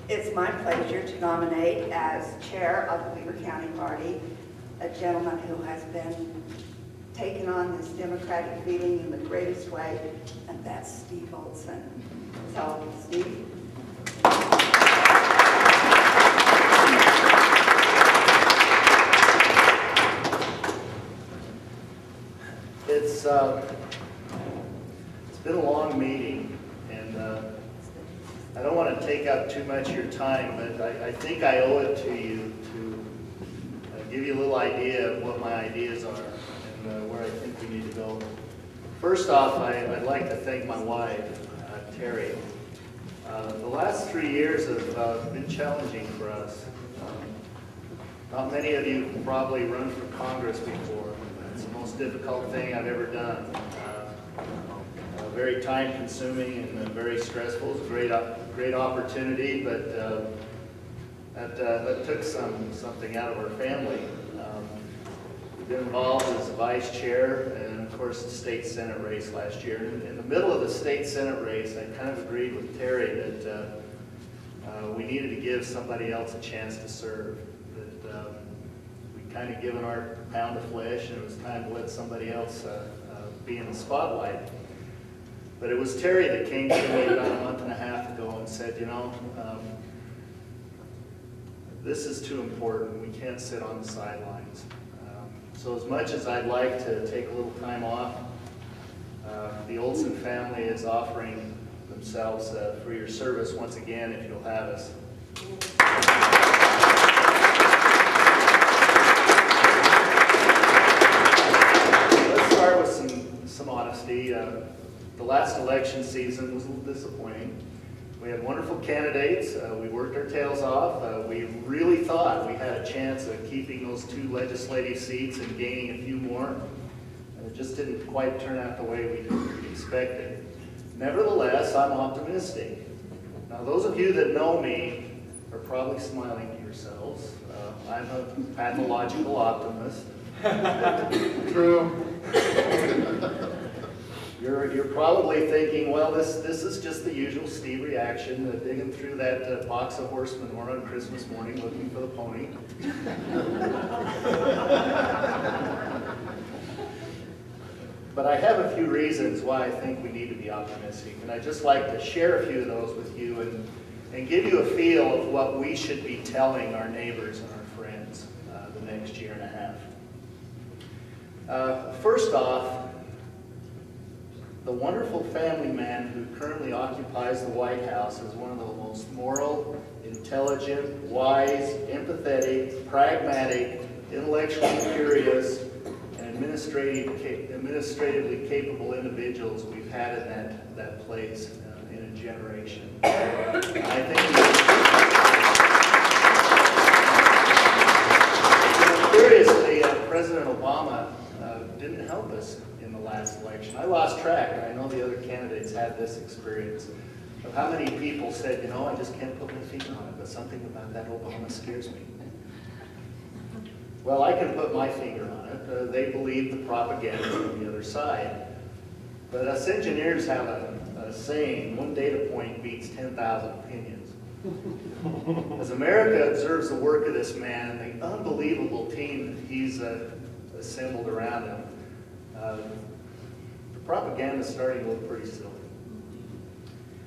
It's my pleasure to nominate as chair of the Weaver County Party a gentleman who has been taking on this democratic feeling in the greatest way, and that's Steve Olsen. So, Steve. It's been a long meeting, and I don't want to take up too much of your time, but I think I owe it to you to give you a little idea of what my ideas are and where I think we need to go. First off, I'd like to thank my wife, Terry. The last 3 years have been challenging for us. Not many of you have probably run for Congress before. It's the most difficult thing I've ever done. Very time-consuming and very stressful. It's a great opportunity, but that took something out of our family. We've been involved as vice chair and, of course, the state senate race last year. In the middle of the state senate race, I kind of agreed with Terry that we needed to give somebody else a chance to serve. That we'd kind of given our pound of flesh, and it was time to let somebody else be in the spotlight. But it was Terry that came to me about a month and a half ago and said, you know, this is too important. We can't sit on the sidelines. So as much as I'd like to take a little time off, the Olsen family is offering themselves for your service once again, if you'll have us. Let's start with some honesty. The last election season was a little disappointing. We had wonderful candidates. We worked our tails off. We really thought we had a chance of keeping those 2 legislative seats and gaining a few more. And it just didn't quite turn out the way we expected. Nevertheless, I'm optimistic. Now, those of you that know me are probably smiling to yourselves. I'm a pathological optimist. True. You're probably thinking, well, this is just the usual Steve reaction, digging through that box of horse manure on Christmas morning looking for the pony. But I have a few reasons why I think we need to be optimistic, and I'd just like to share a few of those with you and give you a feel of what we should be telling our neighbors and our friends the next year and a half. First off, the wonderful family man who currently occupies the White House is one of the most moral, intelligent, wise, empathetic, pragmatic, intellectually curious, and administratively capable individuals we've had in that place in a generation. I think curiously, President Obama didn't help us in the last election. I lost track, and I know the other candidates had this experience, of how many people said, you know, I just can't put my finger on it, but something about that Obama scares me. Well, I can put my finger on it. They believe the propaganda from the other side. But us engineers have a saying, one data point beats 10,000 opinions. As America observes the work of this man and the unbelievable team that he's assembled around him, the propaganda is starting to look pretty silly.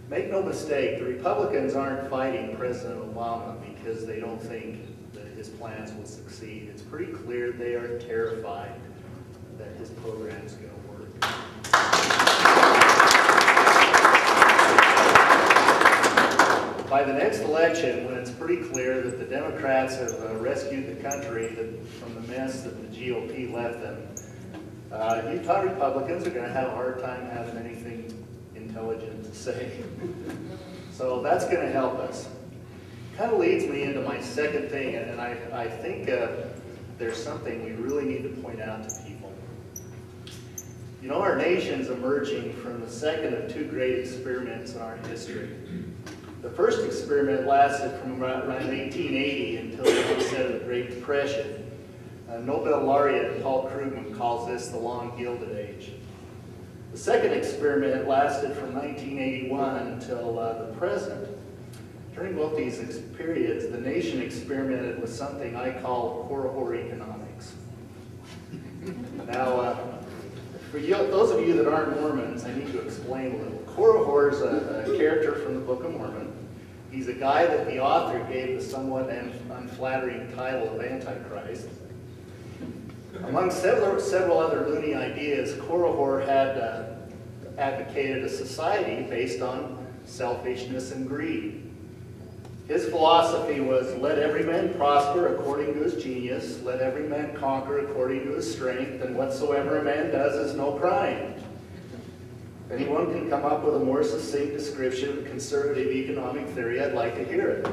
Make no mistake, the Republicans aren't fighting President Obama because they don't think that his plans will succeed. It's pretty clear they are terrified that his program is going to work. By the next election, when it's pretty clear that the Democrats have rescued the country from the mess that the GOP left them, Utah Republicans are going to have a hard time having anything intelligent to say. So that's going to help us. Kind of leads me into my second thing, and I think there's something we really need to point out to people. You know, our nation's emerging from the second of 2 great experiments in our history. The first experiment lasted from around 1880 until the onset of the Great Depression. Nobel laureate Paul Krugman calls this the Long Gilded Age. The second experiment lasted from 1981 until the present. During both these periods, the nation experimented with something I call Korihor economics. Now, for those of you that aren't Mormons, I need to explain a little. Korihor is a character from the Book of Mormon. He's a guy that the author gave the somewhat unflattering title of Antichrist. Among several other loony ideas, Korihor had advocated a society based on selfishness and greed. His philosophy was, let every man prosper according to his genius, let every man conquer according to his strength, and whatsoever a man does is no crime. If anyone can come up with a more succinct description of conservative economic theory, I'd like to hear it.